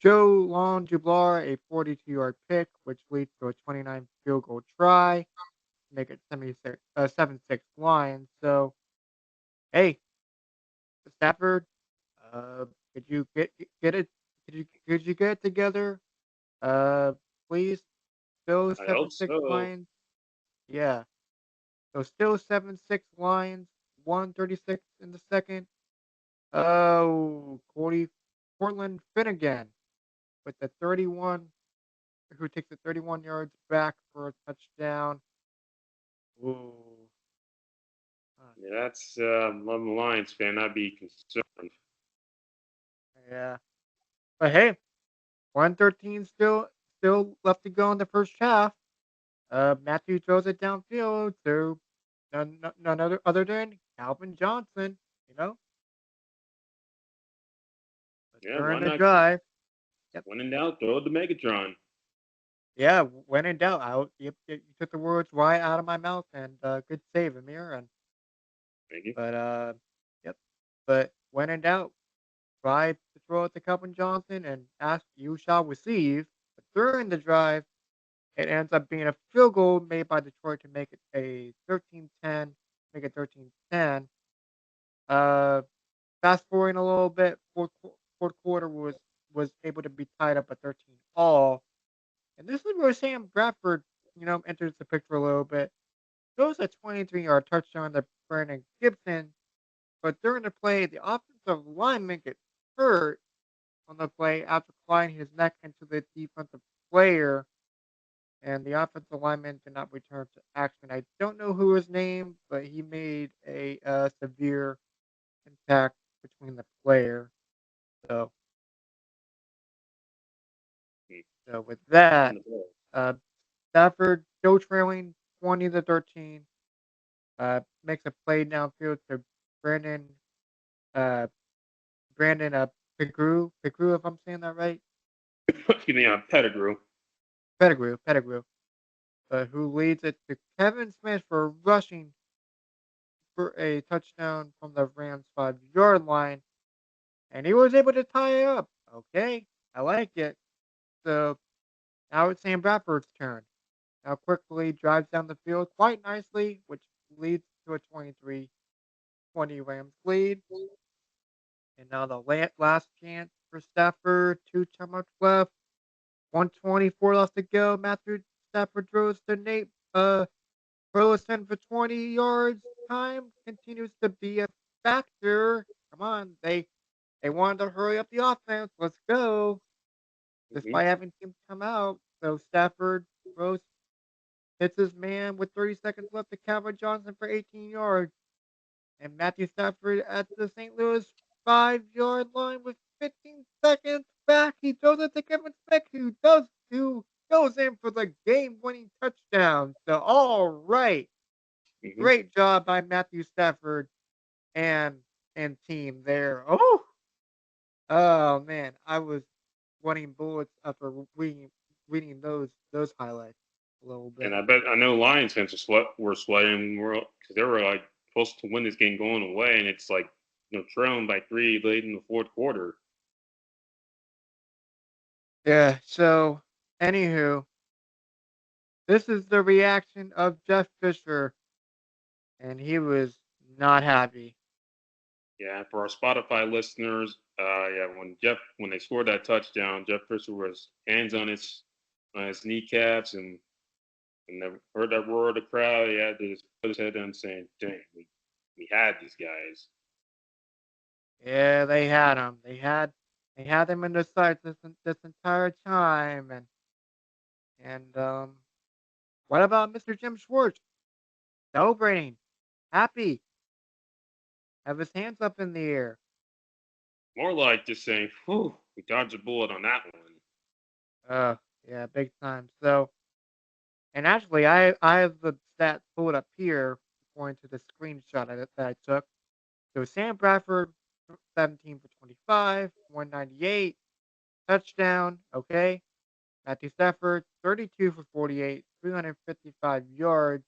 Joe Long Jublar, a 42-yard pick, which leads to a 29 field goal try, make it 7-6 Lions. So hey, Stafford, could you get it? Could you get it together? Uh, please. Still I seven hope six so. Lions. Yeah. So still 7-6 Lions. 136 in the second. Oh, Portland Finnegan with the 31, who takes it 31 yards back for a touchdown. Ooh. uh, Yeah, that's I'm a Lions fan. I'd be concerned. yeah. But hey, 113 still left to go in the first half. Matthew throws it downfield to none other than Calvin Johnson. You know, Yeah, why during the not? drive. Yep. When in doubt, throw the Megatron. Yeah. When in doubt, you took the words right out of my mouth, and good save, Amir. And Thank you. but yep. But when in doubt, try to throw it to Calvin Johnson and ask you shall receive. But during the drive, it ends up being a field goal made by Detroit to make it a 13-10, make it 13-10. Uh, Fast forwarding a little bit, fourth quarter was able to be tied up at 13 all, and this is where Sam Bradford, enters the picture a little bit. Throws a 23-yard touchdown to Brandon Gibson, but during the play, the offensive lineman gets hurt on the play after sliding his neck into the defensive player, and the offensive lineman did not return to action. I don't know who his name, but he made a severe impact between the player. So, so with that, In the ball. uh, Stafford still trailing 20-13. Makes a play downfield to Brandon. Uh, Brandon Pigru, if I'm saying that right. Excuse me, Pettigrew. Pettigrew. Who leads it to Kevin Smith for rushing for a touchdown from the Rams 5-yard line, and he was able to tie it up. Okay, I like it. So now it's Sam Bradford's turn. Now quickly drives down the field quite nicely, which leads to a 23-20 Rams lead. And now the last chance for Stafford. 2 timeouts left. 124 left to go. Matthew Stafford throws to Nate Burleson for 20 yards. Time continues to be a factor. Come on, they wanted to hurry up the offense. Let's go. Hmm. Despite having teams come out, so Stafford throws, hits his man with 30 seconds left to Calvin Johnson for 18 yards. And Matthew Stafford at the St. Louis 5-yard line with 15 seconds back. He throws it to Kevin Smith, who goes in for the game-winning touchdown. So, all right, Hmm. great job by Matthew Stafford and team there. Oh man, I was sweating bullets after reading those highlights a little little And bit. I know Lions fans were sweating because they were like supposed to win this game going away, and it's like trailing by 3 late in the fourth quarter. Yeah. So, anywho, this is the reaction of Jeff Fisher, and he was not happy. Yeah, for our Spotify listeners, yeah, when they scored that touchdown, Jeff Fisher was hands on his kneecaps and heard that roar of the crowd. He had to just put his head down, saying, "Dang, we had these guys." Yeah, they had him. They had him in their sights this entire time, and what about Mr. Jim Schwartz celebrating, happy, have his hands up in the air? More like just saying, "Whew, we dodged a bullet on that one." Uh, yeah, big time. So, and actually, I have the stats pulled up here according to the screenshot that I took. So Sam Bradford, 17 for 25, 198, touchdown. Okay. Matthew Stafford, 32 for 48, 355 yards,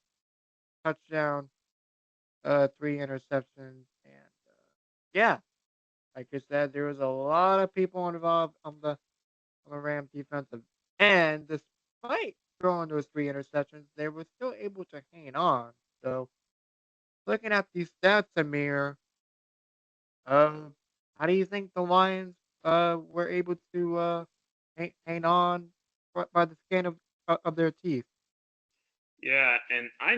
touchdown, three interceptions, and yeah, like I said, there was a lot of people involved on the Rams defensive end. Despite throwing those three interceptions, they were still able to hang on. So looking at these stats, Amir, uh, how do you think the Lions were able to hang on by the skin of their teeth? Yeah, and I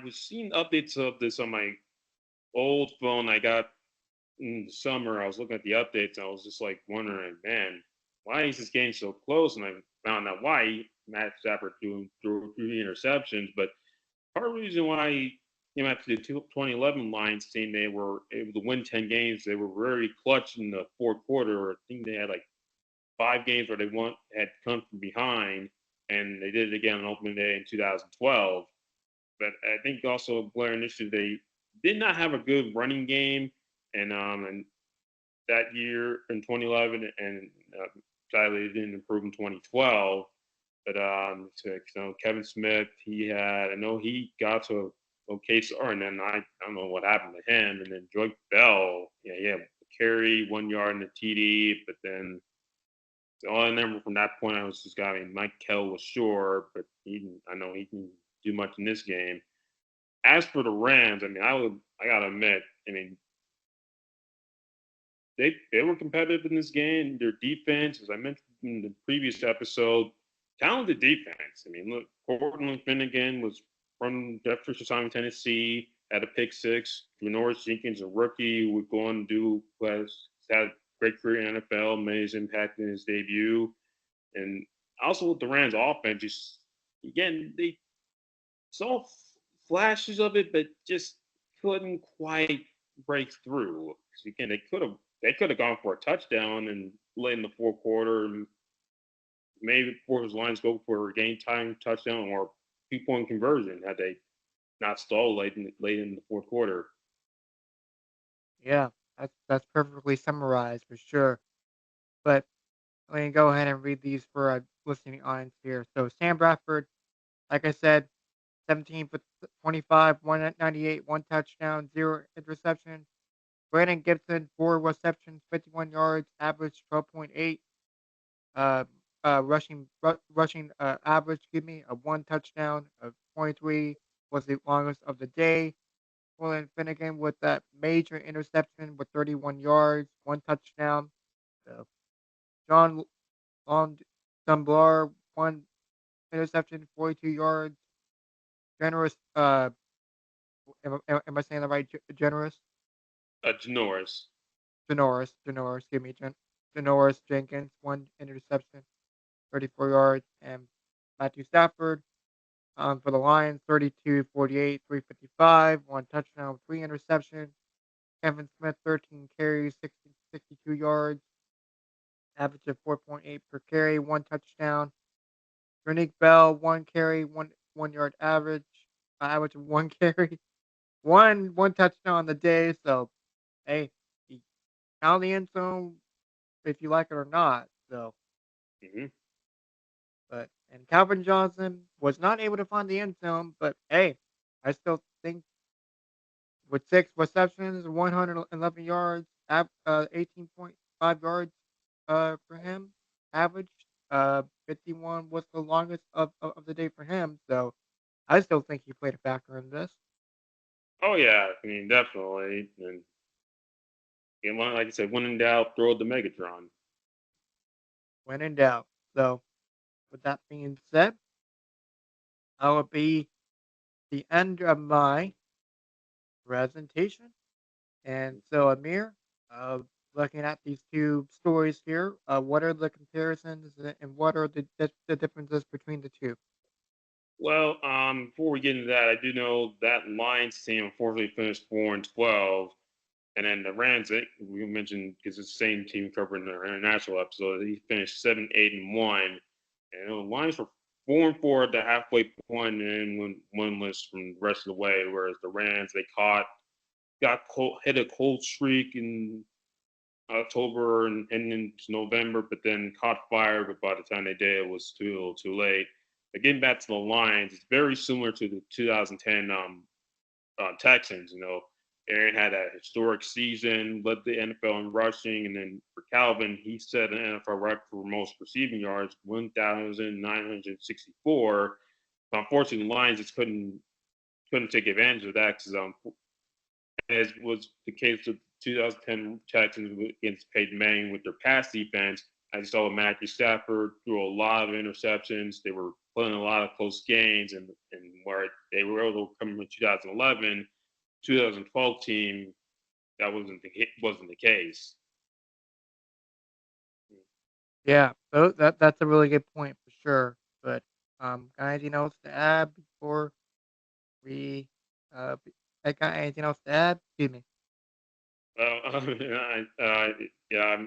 was seeing updates of this on my old phone I got in the summer. I was looking at the updates. And I was just like wondering, man, why is this game so close? And I found out why Matt Stafford threw 3 interceptions. But part of the reason why, after the 2011 Lions team, they were able to win 10 games. They were very clutch in the fourth quarter. I think they had like 5 games where they had come from behind, and they did it again on opening day in 2012. But I think also Blair initially they did not have a good running game, and that year in 2011, and sadly didn't improve in 2012. But Kevin Smith, I know he got to a okay start, and then I don't know what happened to him. And then Joy Bell, yeah, he had a carry, 1 yard in the TD, but then all I remember from that point, I was just I mean, Mike Kell was sure, but I know he didn't do much in this game. As for the Rams, I mean, I gotta admit, I mean, they were competitive in this game. Their defense, as I mentioned in the previous episode, talented defense. I mean, look, Cortland Finnegan was from Jefferson, Tennessee, had a pick six. Janoris Jenkins, a rookie, would go on to has had a great career in the NFL, made his impact in his debut. And also with the Rams offense, just again, they saw flashes of it, but just couldn't quite break through. Because again, they could have gone for a touchdown and late in the fourth quarter, maybe before his lines go for a game time touchdown or 2 point conversion had they not stalled late in the fourth quarter. Yeah, that's perfectly summarized for sure. But let me go ahead and read these for our listening audience here. So Sam Bradford, like I said, 17 for 25, 198, one touchdown, zero interception. Brandon Gibson, four receptions, 51 yards, average 12.8. Uh, rushing average, excuse me, a one touchdown of 23 was the longest of the day. Colin Finnegan with that major interception with 31 yards, one touchdown. So John Long Dunbar, one interception, 42 yards. Generous, am I saying that right? Generous? Janoris. Janoris, give me Janoris Jenkins, one interception, 34 yards. And Matthew Stafford for the Lions, 32, 48, 355, one touchdown, three interceptions. Kevin Smith, 13 carries, 62 yards, average of 4.8 per carry, one touchdown. Renick Bell, one carry, one yard average of one carry, one touchdown on the day. So hey, he found the end zone if you like it or not. So Hmm. And Calvin Johnson was not able to find the end zone, but hey, I still think with 6 receptions, 111 yards, 18.5 yards for him, average. 51 was the longest of the day for him. So I still think he played a factor in this. Oh yeah, I mean definitely. And like I said, when in doubt, throw the Megatron. When in doubt. So with that being said, that will be the end of my presentation. And so, Amir, uh, looking at these two stories here, what are the comparisons and what are the differences between the two? Well, before we get into that, I do know that Lions team unfortunately finished 4-12, and then the Rams, we mentioned because it's the same team covering the international episode. He finished 7-8-1, and the Lions were 4-4 at the halfway point, and then went winless from the rest of the way. Whereas the Rams, they hit a cold streak in October and into November, but then caught fire. But by the time they did, it was too late. But getting back to the Lions, it's very similar to the 2010 Texans. Aaron had a historic season, led the NFL in rushing, and then for Calvin, he set an NFL record for most receiving yards, 1,964. But unfortunately, the Lions just couldn't take advantage of that because as was the case with 2010 Texans against Peyton Manning with their pass defense. I saw Matthew Stafford threw a lot of interceptions. They were playing a lot of close games, and where they were able to come in 2011, 2012 team, that wasn't the case. Yeah, so that's a really good point for sure. But guys, anything else to add before we got anything else to add? Excuse me. Yeah,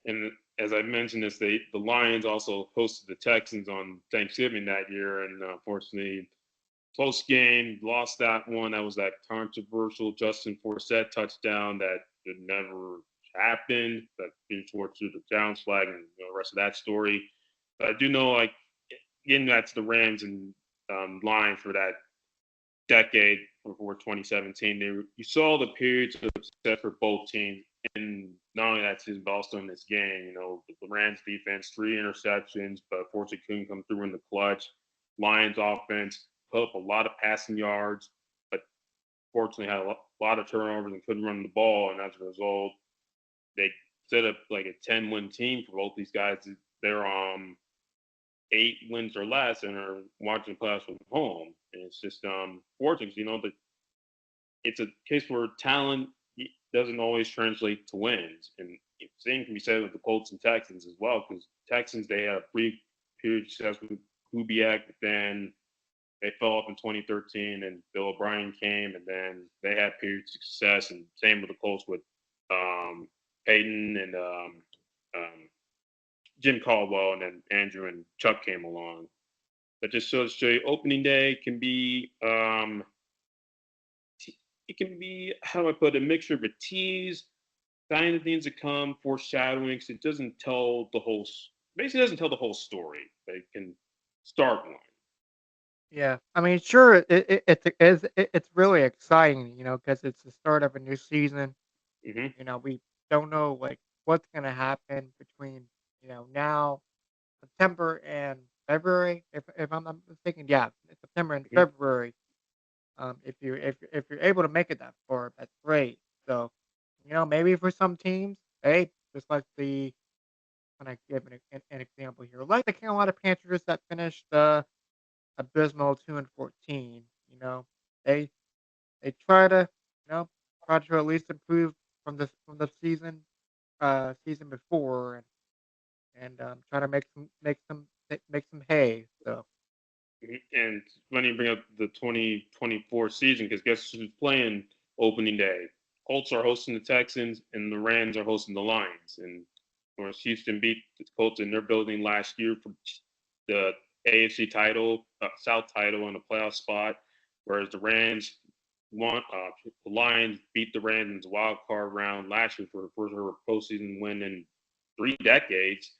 and as I mentioned, the Lions also hosted the Texans on Thanksgiving that year, and unfortunately, close game, lost that one. That was that controversial Justin Forsett touchdown that never happened. That being towards the Downs flag, and the rest of that story. But I do know, like, getting back to the Rams and line for that decade before 2017, you saw the periods of success for both teams, and not only that season, but also in this game. The Rams defense, 3 interceptions, but unfortunately couldn't come through in the clutch. Lions offense put up a lot of passing yards, but fortunately had a lot of turnovers and couldn't run the ball, and as a result, they set up like a 10-win team for both these guys. They're 8 wins or less and are watching the playoffs from home. And it's just fortunate, that it's a case where talent doesn't always translate to wins. And same can be said with the Colts and Texans as well, because Texans, they had a brief period of success with Kubiak, but then they fell off in 2013, and Bill O'Brien came, and then they had periods of success. And same with the Colts with Peyton and um, Jim Caldwell, and then Andrew and Chuck came along. That just shows you opening day can be it can be, how do I put it, a mixture of a tease, sign of things to come, foreshadowing. 'Cause it doesn't tell the whole, basically doesn't tell the whole story, but it can start one. Yeah, I mean, sure, it's really exciting, because it's the start of a new season. Hmm. We don't know like what's gonna happen between now September and February, if I'm not mistaken. Yeah, it's September and Hmm. February. If you're able to make it that far, that's great. So, maybe for some teams, hey, just like the when I give an example here, like the Carolina Panthers that finished abysmal 2-14. They they you know try to at least improve from the season before and try to make some hay. So And it's funny you bring up the 2024 season, because guess who's playing opening day? Colts are hosting the Texans, and the Rams are hosting the Lions. And of course, Houston beat the Colts in their building last year for the AFC title, South title, and a playoff spot. Whereas the Lions beat the Rams in the wild card round last year for the first ever postseason win in 3 decades.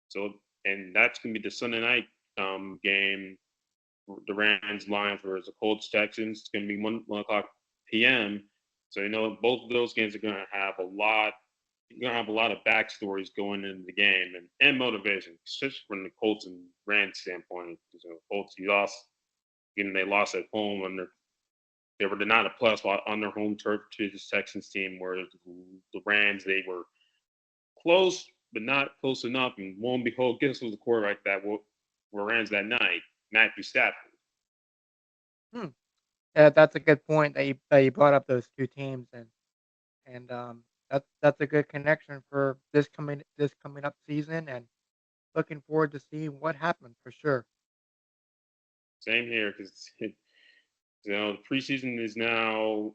So, and that's going to be the Sunday night game, the Rams Lions versus the Colts Texans. It's going to be 1 o'clock p.m. So both of those games are going to have a lot. You're going to have a lot of backstories going into the game and motivation, especially from the Colts and Rams standpoint. Colts, they lost at home and they were denied a plus on their home turf to the Texans team, where the Rams, they were close but not close enough. And lo and behold, guess who was the quarterback that were Rams that night? Matthew Stafford. Hmm. Yeah, that's a good point that you brought up those 2 teams, and that's a good connection for this coming up season, and looking forward to seeing what happens for sure. Same here, because the preseason is now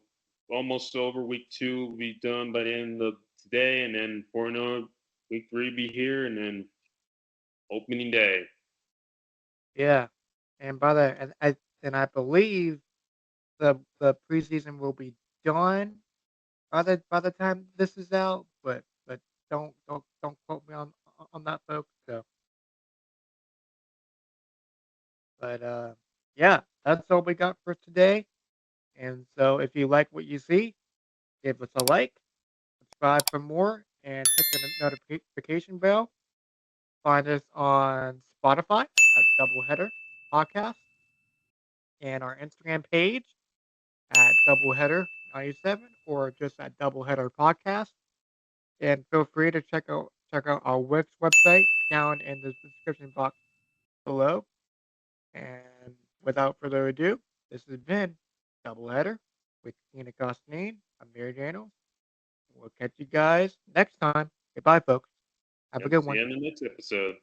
almost over. Week 2 will be done by the end of today, and then 4-0, week 3 be here, and then opening day. Yeah, and by the and I believe the preseason will be done by the time this is out, but don't quote me on that, folks. So, but yeah, that's all we got for today. And so, if you like what you see, give us a like, subscribe for more, and hit the notification bell. Find us on Spotify at Doubleheader Podcast and our Instagram page at Doubleheader97 or just at Doubleheader Podcast. And feel free to check out our website down in the description box below. And without further ado, this has been Doubleheader with Tina Costinine. I'm Mary Daniels. We'll catch you guys next time. Goodbye, folks. Have a Yep. good See one. you in the next episode.